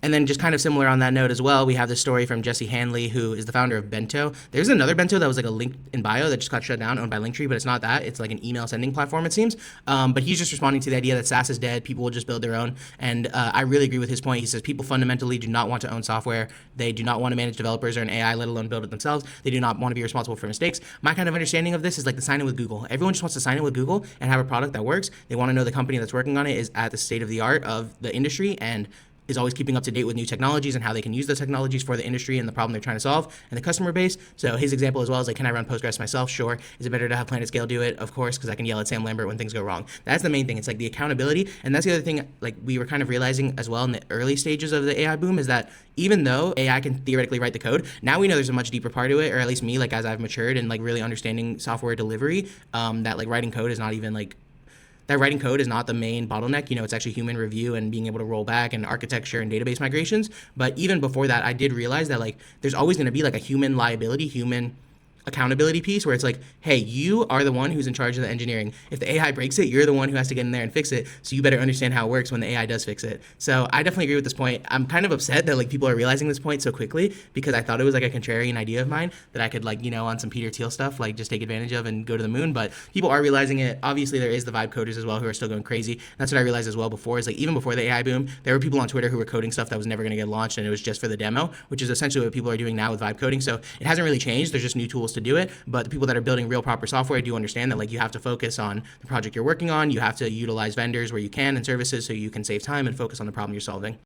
And then just kind of similar on that note as well, we have this story from Jesse Hanley, who is the founder of Bento. There's another Bento that was like a link in bio that just got shut down, owned by Linktree, but it's not that. It's like an email sending platform, it seems. But he's just responding to the idea that SaaS is dead. People will just build their own. And I really agree with his point. He says people fundamentally do not want to own software. They do not want to manage developers or an AI, let alone build it themselves. They do not want to be responsible for mistakes. My kind of understanding of this is like the sign in with Google. Everyone just wants to sign in with Google and have a product that works. They want to know the company that's working on it is at the state of the art of the industry and is always keeping up to date with new technologies and how they can use those technologies for the industry and the problem they're trying to solve and the customer base. So his example as well is like, can I run Postgres myself? Sure. Is it better to have PlanetScale do it? Of course, because I can yell at Sam Lambert when things go wrong. That's the main thing. It's like the accountability. And that's the other thing like we were kind of realizing as well in the early stages of the AI boom is that even though AI can theoretically write the code, now we know there's a much deeper part to it, or at least me, like as I've matured and like really understanding software delivery, that like writing code is not even like that writing code is not the main bottleneck. It's actually human review and being able to roll back and architecture and database migrations. But even before that, I did realize that like there's always going to be like a human liability, human accountability piece where it's like, hey, you are the one who's in charge of the engineering. If the AI breaks it, you're the one who has to get in there and fix it. So you better understand how it works when the AI does fix it. So I definitely agree with this point. I'm kind of upset that like people are realizing this point so quickly because I thought it was like a contrarian idea of mine that I could like, on some Peter Thiel stuff, like just take advantage of and go to the moon. But people are realizing it. Obviously there is the vibe coders as well who are still going crazy. That's what I realized as well before is like even before the AI boom, there were people on Twitter who were coding stuff that was never going to get launched and it was just for the demo, which is essentially what people are doing now with vibe coding. So it hasn't really changed. There's just new tools to do it. But the people that are building real proper software do understand that like you have to focus on the project you're working on. You have to utilize vendors where you can and services so you can save time and focus on the problem you're solving.